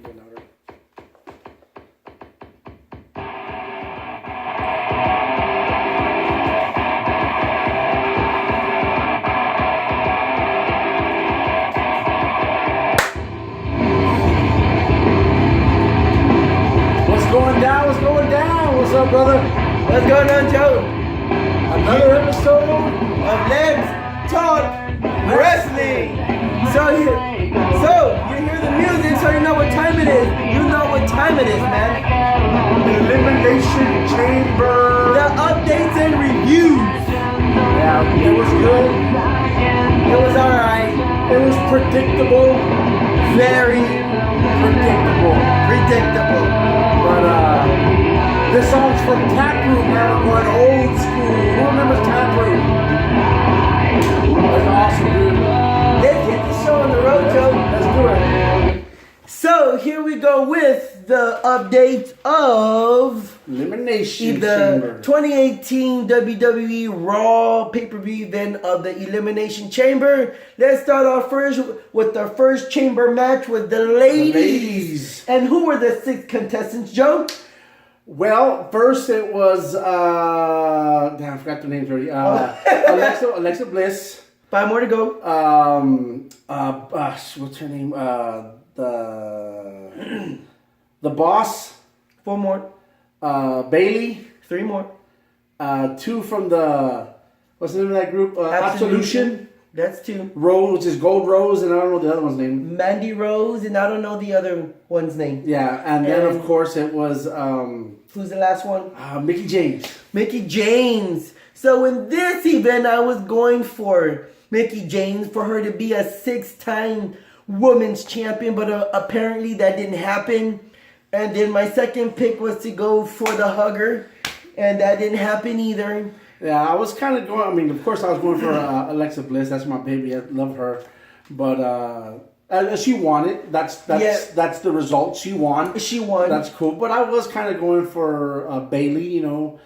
get louder. What's going down? What's going down? What's up, brother? What's going on, Joe? Another episode Of Let's Talk Wrestling. So you hear the music, so you know what time it is. You know what time it is, man. Elimination Chamber. The updates and reviews. Yeah, it was good. It was alright. It was predictable. Very predictable. But this song's from Taproot, man. We're going old school. Who remembers Taproot? That's awesome, dude. Let's get the show on the road, Joe. Let's do it. So here we go with the update of Elimination the Chamber. 2018 WWE Raw pay-per-view event of the Elimination Chamber. Let's start off first with the first chamber match with the ladies. And who were the 6 contestants, Joe? Well, first it was damn, I forgot the names already. Alexa Bliss. 5 more to go. What's her name? The boss. 4 more. Bailey. 3 more. 2 from the what's the name of that group? Absolution. That's 2. Rose, which is Gold Rose, and I don't know the other one's name. Mandy Rose, and I don't know the other one's name. Yeah, and then of course it was Who's the last one? Mickey James. Mickey James. So in this event, I was going for Mickey James for her to be a 6-time women's champion, but apparently that didn't happen. And then my second pick was to go for the hugger, and that didn't happen either. Yeah, I was kind of going. I mean, of course, I was going for Alexa Bliss. That's my baby. I love her, but she won it. That's the result. She won. She won. That's cool. But I was kind of going for Bailey. You know,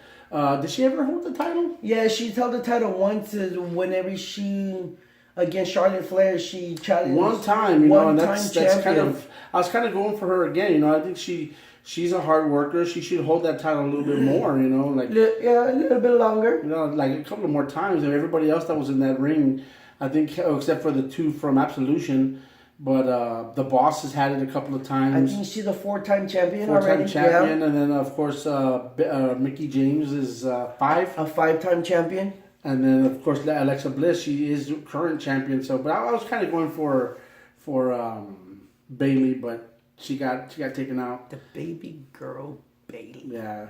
did she ever hold the title? Yeah, she held the title once. Whenever she against Charlotte Flair, she challenged One time. You know, and that's champion. kind of. I was kind of going for her again. You know, I think she's a hard worker. She should hold that title a little bit more. You know, like yeah, a little bit longer. You know, like a couple of more times. And everybody else that was in that ring, I think, except for the 2 from Absolution, but the boss has had it a couple of times. I think she's a 4-time champion 4-time already. champion, Yeah. and then of course Mickey James is 5. A 5-time champion. And then of course Alexa Bliss, she is current champion. So, but I was kind of going for Bailey, but she got taken out. The baby girl Bailey. Yeah.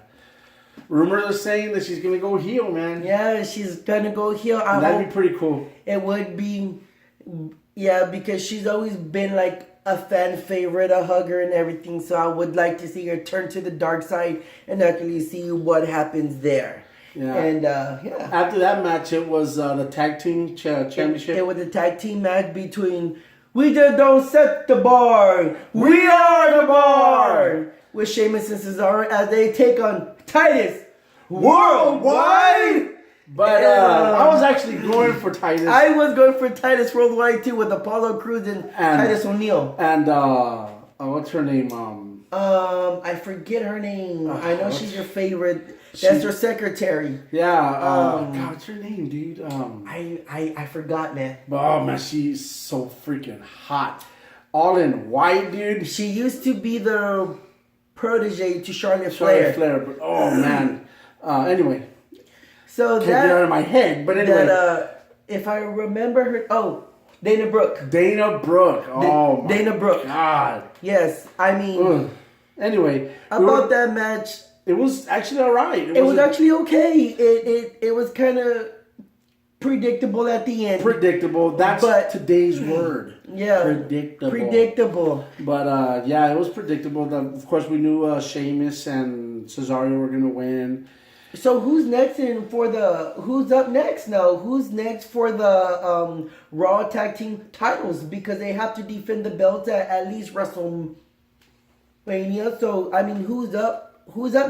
Rumors are saying that she's gonna go heel, man. Yeah, she's gonna go heel. That'd be pretty cool. It would be, yeah, because she's always been like a fan favorite, a hugger and everything. So I would like to see her turn to the dark side and actually see what happens there. Yeah. And yeah. After that match, it was the tag team championship. It was a tag team match between We Just Don't Set the Bar, We Are the Bar, with Sheamus and Cesaro as they take on Titus Worldwide. But I was actually going for Titus. I was going for Titus Worldwide too with Apollo Crews and Titus O'Neil. And what's her name? I forget her name. I know she's your favorite. That's her secretary. Yeah. God, what's her name, dude? I forgot, man. Oh man, she's so freaking hot. All in white, dude. She used to be the protege to Charlotte Flair. But oh man. Anyway. So can't get out of my head. But anyway. If I remember her, Dana Brooke. Dana Brooke. Oh my Dana Brooke. God. Yes, I mean. Anyway. About that match. It was actually alright. It was actually okay. It was kind of predictable at the end. Predictable. That's today's word. Yeah. Predictable. But yeah, it was predictable. Of course, we knew Sheamus and Cesaro were gonna win. So who's next who's up next now? Who's next for the Raw Tag Team titles? Because they have to defend the belts at least WrestleMania. So I mean, who's up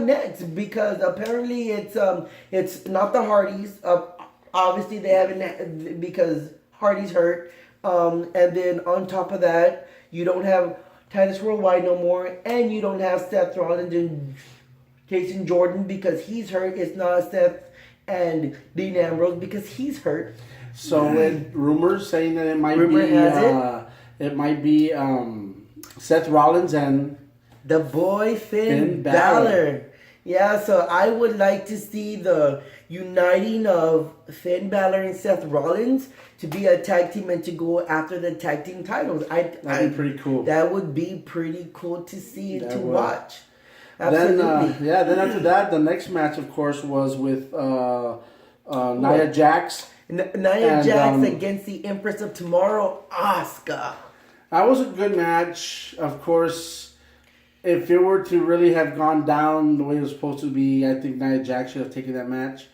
next? Because apparently it's not the Hardys. Obviously they haven't because Hardy's hurt. And then on top of that, you don't have Titus Worldwide no more, and you don't have Seth Rollins and Jason Jordan because he's hurt. It's not Seth and Dean Ambrose because he's hurt. So rumors saying that it might it might be Seth Rollins and the boy Finn Balor. Yeah, so I would like to see the uniting of Finn Balor and Seth Rollins to be a tag team and to go after the tag team titles. That'd be pretty cool. That would be pretty cool to see and to watch. Absolutely. Then after that, the next match, of course, was with Nia Jax. Nia Jax against the Empress of Tomorrow, Asuka. That was a good match. Of course, if it were to really have gone down the way it was supposed to be, I think Nia Jax should have taken that match.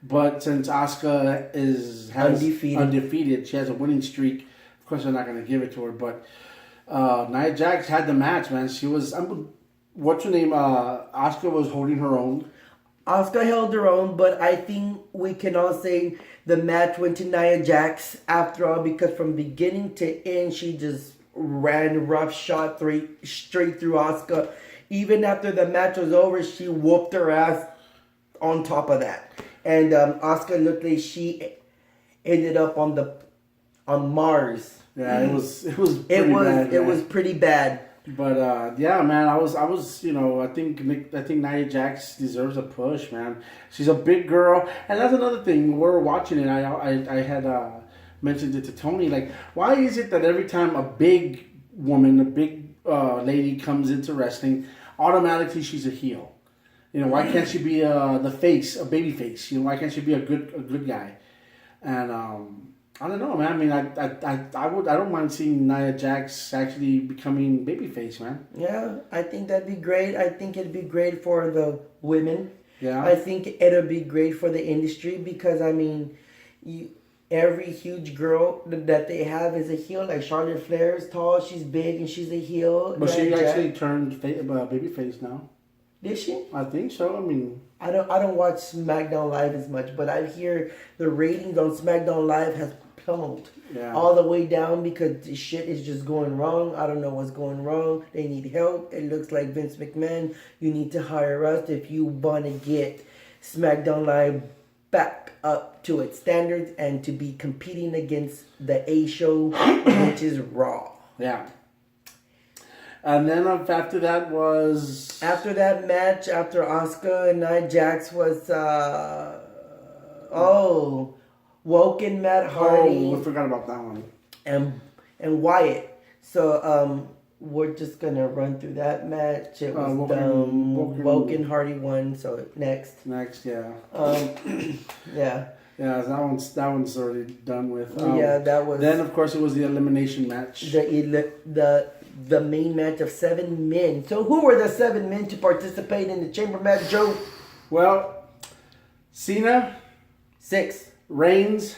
But since Asuka has undefeated, she has a winning streak. Of course, they're not going to give it to her. But Nia Jax had the match, man. She was, what's her name? Asuka was holding her own. Asuka held her own, but I think we can all say the match went to Nia Jax after all because from beginning to end, she just ran roughshod straight through Asuka. Even after the match was over, she whooped her ass on top of that. And Asuka looked like she ended up on Mars. Yeah, it was pretty bad. But yeah, man, I was I think Nia Jax deserves a push, man. She's a big girl, and that's another thing. We're watching it. I had mentioned it to Tony. Like, why is it that every time a big woman, a big lady comes into wrestling, automatically she's a heel? Why can't she be the face, a baby face? Why can't she be a good guy? And I don't know, man. I mean, I don't mind seeing Nia Jax actually becoming babyface, man. Yeah, I think that'd be great. I think it'd be great for the women. Yeah. I think it'll be great for the industry because I mean, every huge girl that they have is a heel. Like Charlotte Flair is tall, she's big, and she's a heel. But she actually turned babyface now. Did she? I think so. I mean, I don't watch SmackDown Live as much, but I hear the ratings on SmackDown Live has plummeted all the way down because the shit is just going wrong. I don't know what's going wrong. They need help. It looks like Vince McMahon, you need to hire us if you want to get SmackDown Live back up to its standards and to be competing against the A show, which is Raw. Yeah. And then after that was... After that match, after Asuka and Nia Jax was... Woken Matt Hardy. Oh, we forgot about that one. And Wyatt. So we're just gonna run through that match. It was Woken Hardy won. So next, yeah. Yeah. Yeah, that one's already done with. That was. Then of course it was the elimination match. The main match of 7 men. So who were the 7 men to participate in the chamber match, Joe? Well, Cena. 6. Reigns.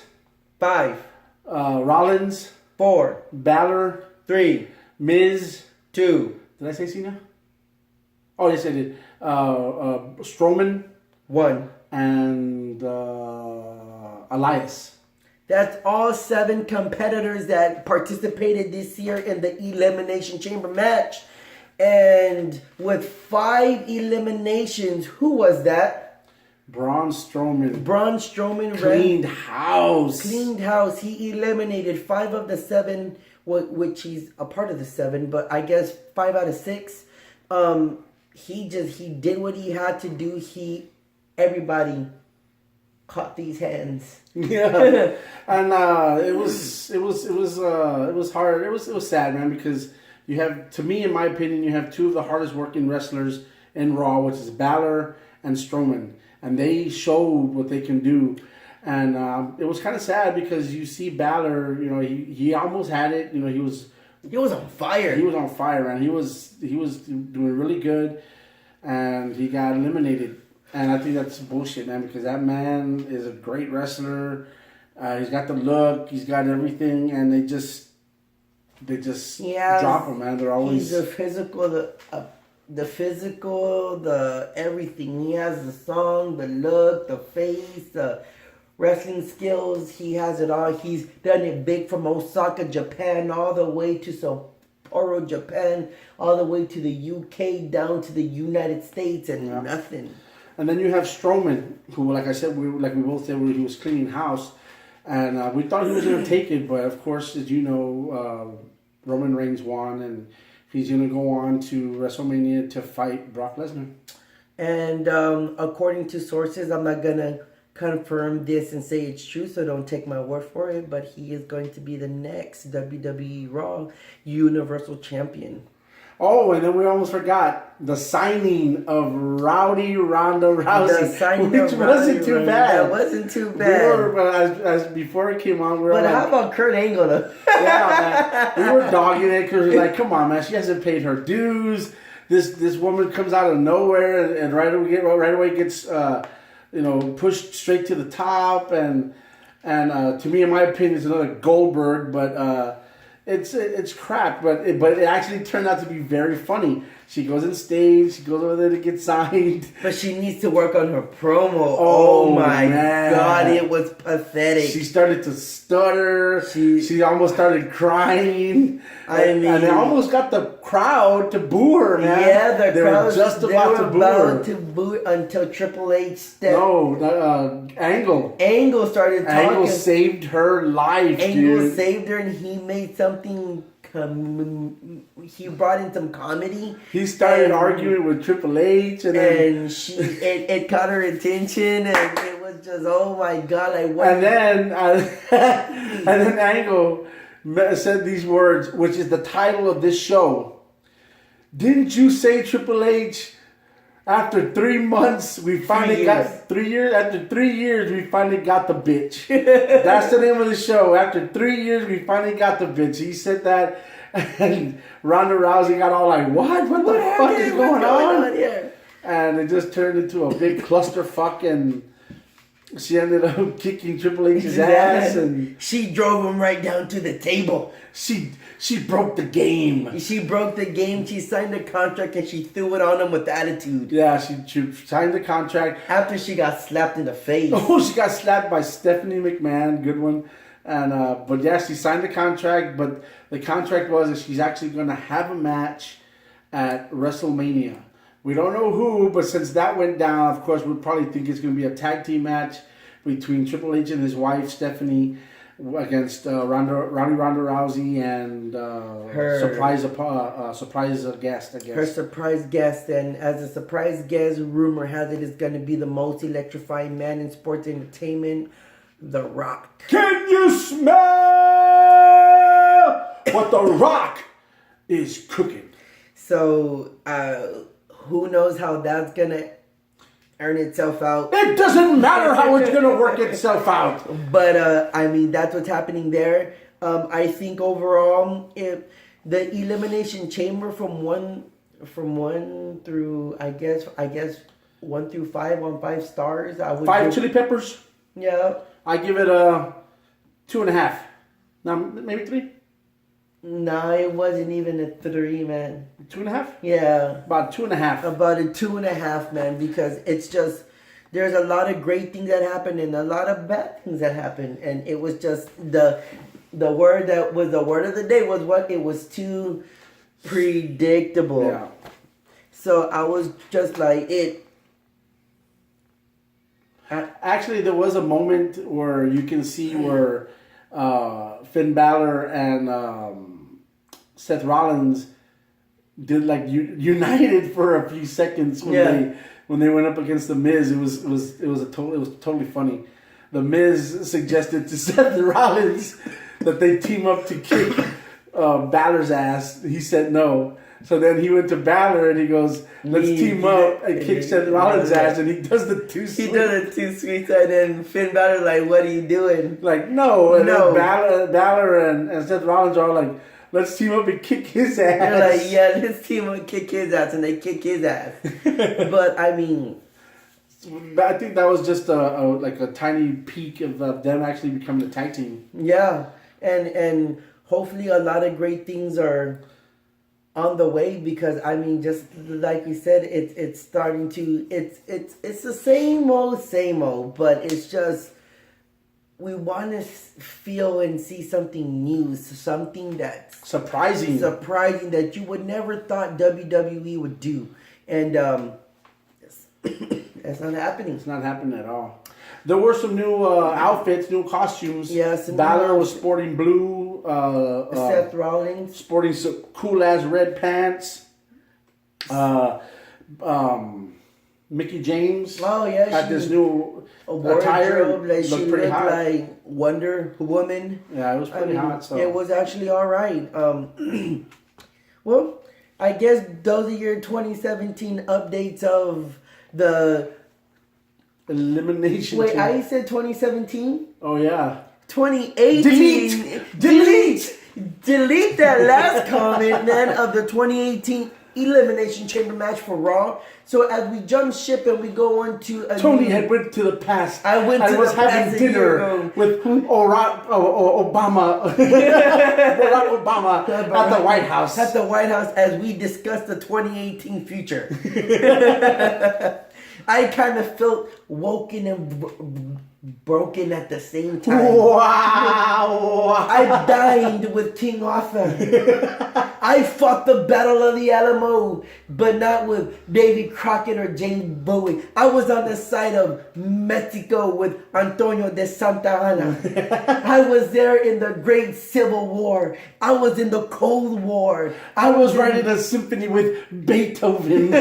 5. Rollins. 4. Balor. 3. Miz. 2. Did I say Cena? Oh, yes, I did. Strowman. 1. And Elias. That's all 7 competitors that participated this year in the Elimination Chamber match. And with 5 eliminations, who was that? Braun Strowman. Cleaned house. He eliminated 5 of the 7, which he's a part of the 7, but I guess 5 out of 6. He did what he had to do. Everybody caught these hands. Yeah, and it was hard. It was sad, man, because you have, to me, in my opinion, you have 2 of the hardest working wrestlers in Raw, which is Balor and Strowman, and they showed what they can do. And it was kind of sad because you see Balor, he almost had it. He was on fire. He was on fire, man. He was doing really good, and he got eliminated. And I think that's bullshit, man, because that man is a great wrestler. He's got the look, he's got everything, and they just drop him, man. They're always... He's the physical, the everything. He has the song, the look, the face, the wrestling skills. He has it all. He's done it big from Osaka, Japan, all the way to Sao Toro, Japan, all the way to the UK, down to the United States, and nothing. And then you have Strowman, who, like I said, we both said, he was cleaning house, and we thought he was going to take it, but of course, as you know, Roman Reigns won, and he's going to go on to WrestleMania to fight Brock Lesnar. And according to sources, I'm not going to confirm this and say it's true, so don't take my word for it, but he is going to be the next WWE Raw Universal Champion. Oh, and then we almost forgot the signing of Rowdy Ronda Rousey, which wasn't too bad. That wasn't too bad. As before it came on, we were but like, how about Kurt Angle? Yeah, man. We were dogging it because we're like, come on, man, she hasn't paid her dues. This woman comes out of nowhere and right away gets pushed straight to the top, and to me, in my opinion, it's another Goldberg, but. It's crap, but it actually turned out to be very funny. She goes on stage, she goes over there to get signed. But she needs to work on her promo. Oh my God, it was pathetic. She started to stutter. She almost started crying. And they almost got the crowd to boo her, man. Yeah, they were just about to boo her until Triple H stepped. No, Angle. Angle started talking. Angle saved her life, Angle saved her, and he made something. He brought in some comedy. He started arguing with Triple H, and it caught her attention, and it was just, oh my God! And then Angle said these words, which is the title of this show. Didn't you say, Triple H? After 3 months, we finally got 3 years. After 3 years, we finally got the bitch. That's the name of the show. After 3 years, we finally got the bitch. He said that, and Ronda Rousey got all like, "What? What the fuck is going on here?" And it just turned into a big clusterfuck, and she ended up kicking Triple H's ass, and she drove him right down to the table. She broke the game. She broke the game. She signed a contract and she threw it on him with attitude. Yeah, she signed the contract. After she got slapped in the face. Oh, she got slapped by Stephanie McMahon. Good one. And but yeah, she signed the contract. But the contract was that she's actually going to have a match at WrestleMania. We don't know who, but since that went down, of course, we'll probably think it's going to be a tag team match between Triple H and his wife, Stephanie, against Ronda Rousey and her surprise guest, I guess. Her surprise guest, and as a surprise guest, rumor has it is going to be the most electrifying man in sports entertainment, The Rock. Can you smell what The Rock is cooking? So, who knows how that's going to earn itself out. It doesn't matter how it's going to work itself out. But, I mean, that's what's happening there. I think overall, if the Elimination Chamber from one through, I guess 1 through 5 on 5 stars. I would 5 chili peppers? Yeah. I give it a 2.5. Now, maybe 3? No, it wasn't even a 3, man. 2.5? Yeah. About 2.5. About a 2.5, man, because it's just, there's a lot of great things that happen and a lot of bad things that happen. And it was just, the word that was the word of the day was what? It was too predictable. Yeah. So I was just like, Actually, there was a moment where you can see where Finn Balor and Seth Rollins did like united for a few seconds when they went up against the Miz. It was totally funny. The Miz suggested to Seth Rollins that they team up to kick Balor's ass. He said no. So then he went to Balor and he goes, "Let's team up and kick Seth Rollins' ass." And he does the 2 sweets. He does the 2 sweets, and then Finn Balor like, "What are you doing?" Like, no. And then Balor and Seth Rollins are like, "Let's team up and kick his ass." They're like, "Yeah, let's team up and kick his ass," and they kick his ass. But I mean, I think that was just a tiny peak of them actually becoming a tag team. Yeah, and hopefully a lot of great things are on the way, because I mean, just like we said, it's starting to it's the same old, but it's just we want to feel and see something new, something that's surprising that you would never thought WWE would do, and it's not happening. It's not happening at all. There were some new outfits, new costumes. Yes, Balor was sporting blue. Seth Rollins sporting some cool ass red pants. Mickey James. Oh yeah, had this new attire. Like she pretty looked hot. like Wonder Woman. Yeah, it was pretty hot. So it was actually all right. Well, I guess those are your 2017 updates of the Elimination. Wait, team. I said 2017. Oh yeah. 2018. Delete that last comment, man, of the 2018 Elimination Chamber match for Raw. So as we jump ship and we go on to Tony had went to the past. I went to was the past having a year dinner ago. with Obama, Barack Obama at the White House. At the White House as we discuss the 2018 future. I kind of felt woken and broken at the same time. Wow! I dined with King Arthur. I fought the Battle of the Alamo, but not with Davy Crockett or James Bowie. I was on the side of Mexico with Antonio de Santa Anna. I was there in the Great Civil War. I was in the Cold War. I was writing a symphony with Beethoven.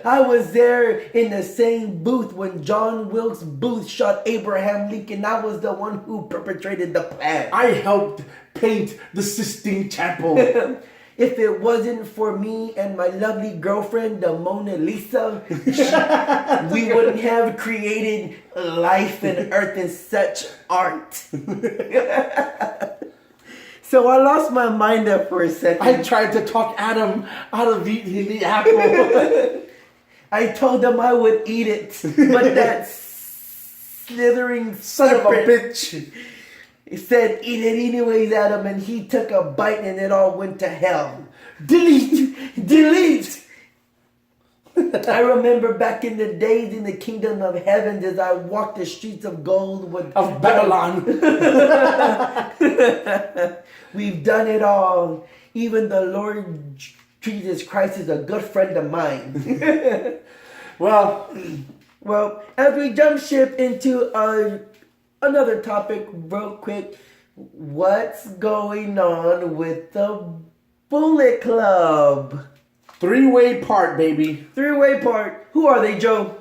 I was there in the same booth when John Wilkes Booth shot Abraham Lincoln. I was the one who perpetrated the plan. I helped paint the Sistine Chapel. If it wasn't for me and my lovely girlfriend, the Mona Lisa, we wouldn't have created life and earth in such art. So I lost my mind there for a second. I tried to talk Adam out of eating the apple. I told him I would eat it, but that slithering Son of a serpent, bitch. he said, "Eat it anyways, Adam," and he took a bite and it all went to hell. Delete! I remember back in the days in the kingdom of heaven as I walked the streets of gold with Of Babylon. We've done it all. Even the Lord Jesus Christ is a good friend of mine. Well, as we jump ship into another topic real quick, what's going on with the Bullet Club? 3-way part, baby. 3-way part. Who are they, Joe?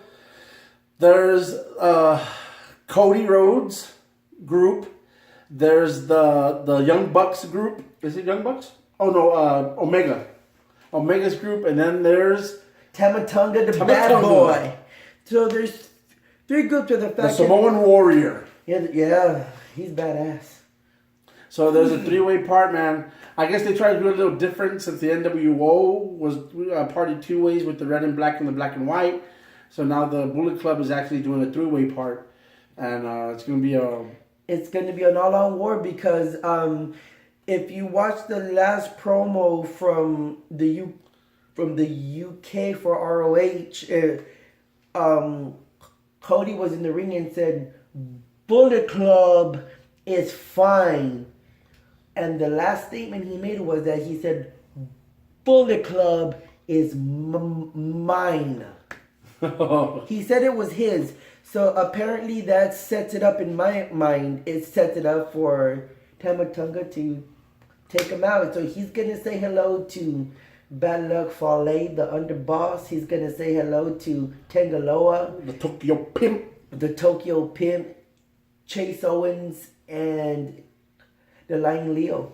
There's Cody Rhodes group. There's the Young Bucks group. Is it Young Bucks? Oh no, Omega. Omega's group, and then there's Tamatonga, the bad boy. So there's 3 groups of the the Samoan Warrior. Yeah, he's badass. So there's a 3-way part, man. I guess they tried to do it a little different since the NWO was party 2 ways with the red and black and the black and white. So now the Bullet Club is actually doing a 3-way part, and it's gonna be a. It's gonna be an all-out war because if you watch the last promo from the UK for ROH, Cody was in the ring and said, "Bullet Club is fine." And the last statement he made was that he said, "Bullet Club is mine." He said it was his. So apparently that sets it up in my mind. It sets it up for Tamatonga to take him out. So he's going to say hello to Bad Luck Fale, the underboss. He's going to say hello to Tangaloa, The Tokyo Pimp. the Tokyo Pimp, Chase Owens, and the Lion Leo.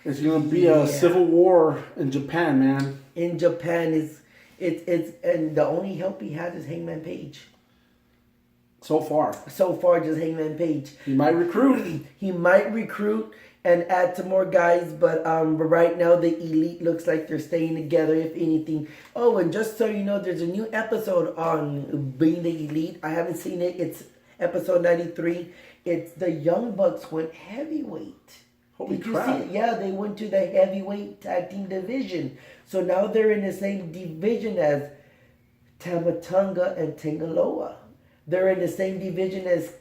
It's gonna be a civil war in Japan, man. In Japan, it's and the only help he has is Hangman Page. So far, Just Hangman Page. he might recruit. He might recruit and add some more guys, but right now the Elite looks like they're staying together, if anything. Oh, and just so you know, there's a new episode on Being the Elite. I haven't seen it. It's episode 93. It's the Young Bucks went heavyweight. Holy Did you crap. see it? Yeah, they went to the heavyweight tag team division. So now they're in the same division as Tamatonga and Tangaloa. They're in the same division as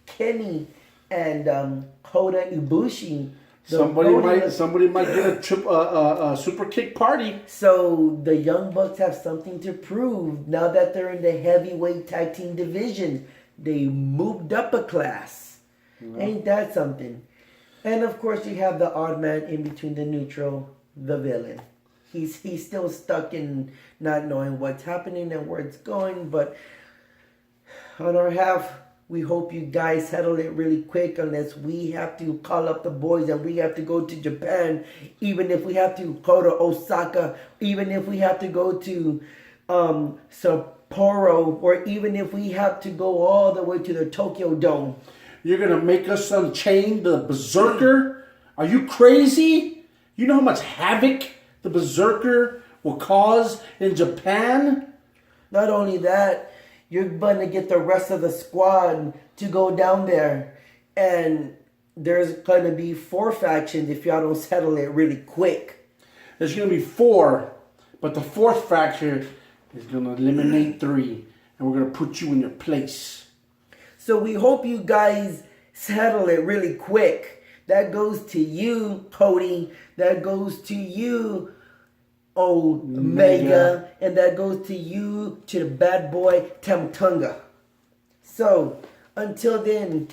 Kenny and Kota Ibushi. Somebody might get a super kick party. So the Young Bucks have something to prove now that they're in the heavyweight tag team division. They moved up a class. Yeah. Ain't that something? And of course you have the odd man in between, the neutral, the villain. He's still stuck in not knowing what's happening and where it's going. But on our half, we hope you guys settle it really quick, unless we have to call up the boys and we have to go to Japan, even if we have to go to Osaka, even if we have to go to Sapporo, or even if we have to go all the way to the Tokyo Dome. You're going to make us unchain the Berserker? Are you crazy? You know how much havoc the Berserker will cause in Japan? Not only that, you're going to get the rest of the squad to go down there. And there's going to be 4 factions if y'all don't settle it really quick. There's going to be 4. But the 4th faction is going to eliminate 3. And we're going to put you in your place. So we hope you guys settle it really quick. That goes to you, Cody. That goes to you, Omega, and that goes to you, to the bad boy Tamatonga. So until then,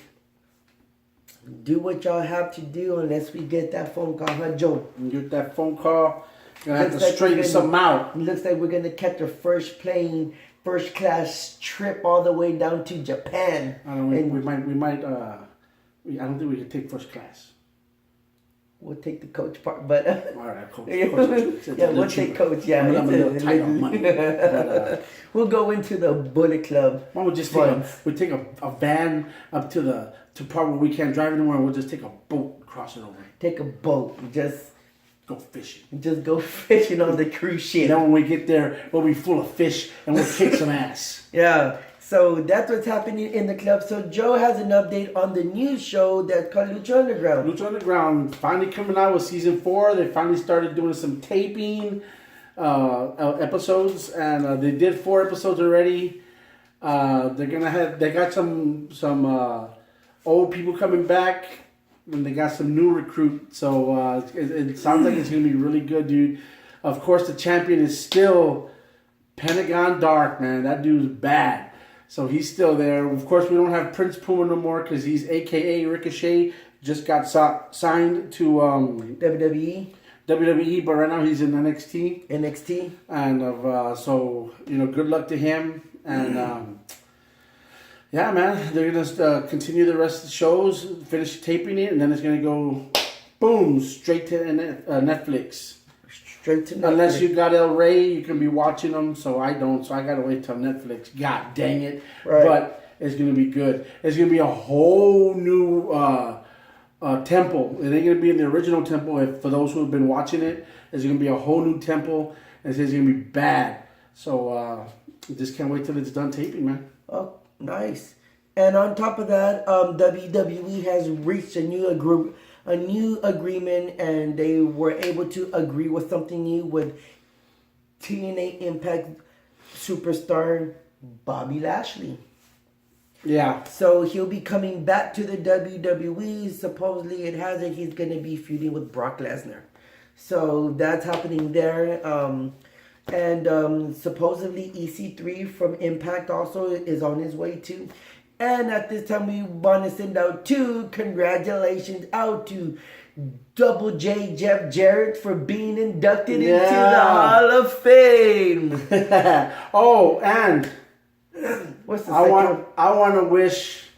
do what y'all have to do, unless we get that phone call, huh, Joe? Get that phone call. Gonna have to straighten something out. Looks like we're gonna catch a first class trip all the way down to Japan. I don't know. We might. I don't think we can take first class. We'll take the coach part, but all right, coach. We'll take coach. Yeah, I'm a little tight on money. But, we'll go into the Bullet Club. Why don't we just take a van up to part where we can't drive anywhere, and we'll just take a boat, cross it over. Take a boat, just go fishing. Just go fishing on the cruise ship. Then when we get there, we'll be full of fish and we'll kick some ass. Yeah. So that's what's happening in the club. So Joe has an update on the new show that's called Lucha Underground. Lucha Underground finally coming out with season 4. They finally started doing some taping episodes, and they did 4 episodes already. They got some old people coming back, and they got some new recruits. So it sounds like it's gonna be really good, dude. Of course, the champion is still Pentagon Dark, man. That dude's bad. So he's still there. Of course, we don't have Prince Puma no more because he's AKA Ricochet. Just got signed to WWE, but right now he's in NXT. And so, good luck to him. And yeah, man, they're going to continue the rest of the shows, finish taping it, and then it's going to go, boom, straight to Netflix. Unless you got El Rey, you can be watching them. So I don't. So I gotta wait till Netflix. God dang it! Right. But it's gonna be good. It's gonna be a whole new temple. It ain't gonna be in the original temple. For those who have been watching it, it's gonna be a whole new temple. And it's gonna be bad. So just can't wait till it's done taping, man. Oh, nice. And on top of that, WWE has reached a new agreement, and they were able to agree with something new with TNA Impact superstar Bobby Lashley. Yeah. So he'll be coming back to the WWE. Supposedly it has it. He's going to be feuding with Brock Lesnar. So that's happening there. And supposedly EC3 from Impact also is on his way too. And at this time, we want to send out 2 congratulations out to Double J Jeff Jarrett for being inducted into the Hall of Fame. Oh, and what's the I want to wish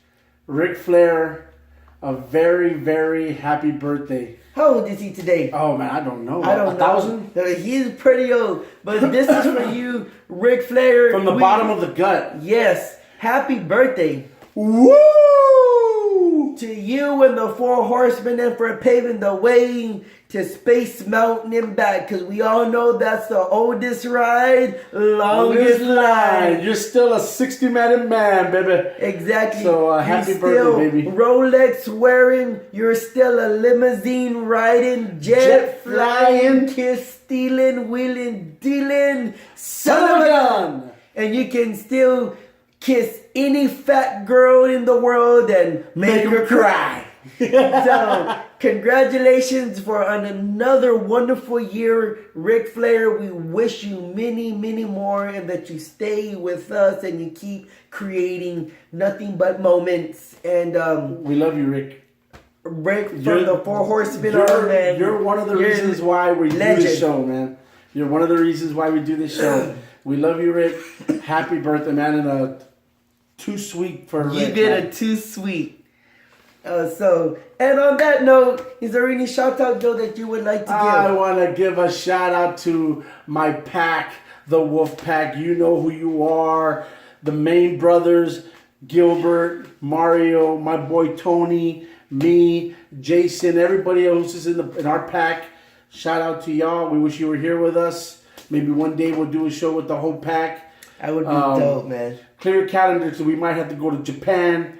Ric Flair a very, very happy birthday. How old is he today? Oh man, I don't know. I don't know. 1,000? He's pretty old. But this is for you, Ric Flair. From the bottom of the gut. Yes. Happy birthday. Woo! To you and the 4 horsemen, and for paving the way to Space Mountain and back. Because we all know that's the oldest ride, longest line. You're still a 60-minute man, baby. Exactly. So happy birthday, baby. Rolex wearing, you're still a limousine riding, jet flying, kiss stealing, wheeling, dealing, son of a gun. And you can still kiss any fat girl in the world and make her cry. So, congratulations for another wonderful year, Ric Flair. We wish you many, many more, and that you stay with us and you keep creating nothing but moments. And we love you, Rick. Rick from the Four Horsemen are, man. You're one of the reasons why we do this show, man. You're one of the reasons why we do this show. We love you, Rick. Happy birthday, man, and a too sweet for Rick. You get a too sweet. And on that note, is there any shout out, Joe, that you would like to give? I want to give a shout out to my pack, the Wolf Pack. You know who you are. The main brothers, Gilbert, Mario, my boy Tony, me, Jason, everybody else is in our pack. Shout out to y'all. We wish you were here with us. Maybe one day we'll do a show with the whole pack. That would be dope, man. Clear your calendar, so we might have to go to Japan.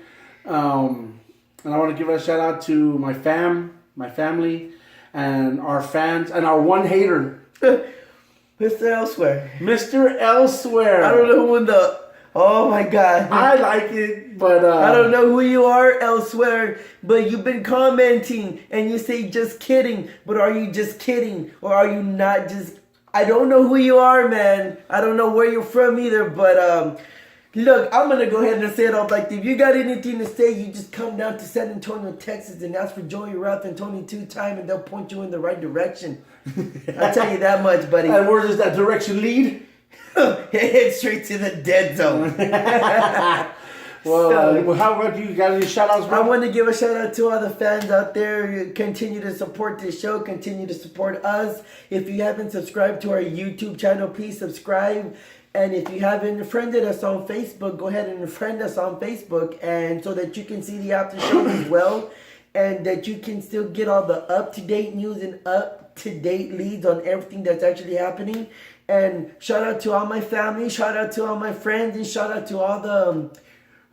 And I want to give a shout out to my family, and our fans, and our one hater, Mr. Elsewhere. Mr. Elsewhere. I don't know who oh my God. I like it, but I don't know who you are, Elsewhere, but you've been commenting and you say just kidding, but are you just kidding, or are you not just? I don't know who you are, man. I don't know where you're from either, but look, I'm going to go ahead and say it all like this. If you got anything to say, you just come down to San Antonio, Texas, and ask for Joey Rath and Tony Two-Time, and they'll point you in the right direction. I'll tell you that much, buddy. And where does that direction lead? Head straight to the dead zone. Well, how about you? Got any shout-outs, bro? I want to give a shout-out to all the fans out there. Continue to support this show. Continue to support us. If you haven't subscribed to our YouTube channel, please subscribe. And if you haven't friended us on Facebook, go ahead and friend us on Facebook, and so that you can see the after show as well, and that you can still get all the up-to-date news and up-to-date leads on everything that's actually happening. And shout out to all my family, shout out to all my friends, and shout out to all the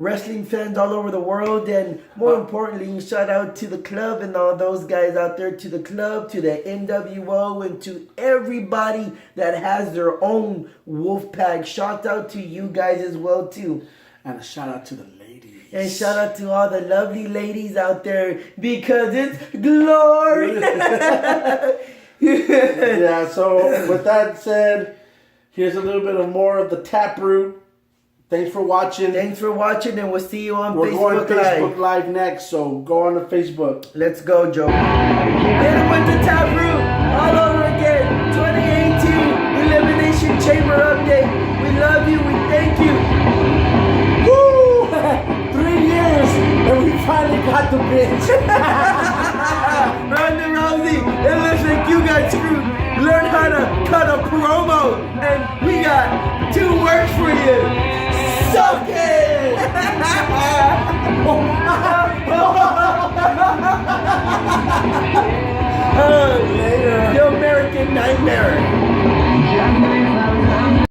wrestling fans all over the world, and more importantly, shout out to the club and all those guys out there, to the club, to the NWO, and to everybody that has their own wolf pack. Shout out to you guys as well too. And a shout out to the ladies. And shout out to all the lovely ladies out there, because it's glory. Yeah, so with that said, here's a little bit of more of the Taproot. Thanks for watching. Thanks for watching, and we'll see you on We're Facebook going Facebook Live next, so go on to Facebook. Let's go, Joe. Hit it with the Taproot all over again. 2018 Elimination Chamber update. We love you. We thank you. Woo! 3 years, and we finally got the bitch. Ronda Rousey, it looks like you got screwed. Learn how to cut a promo, and we got 2 words for you.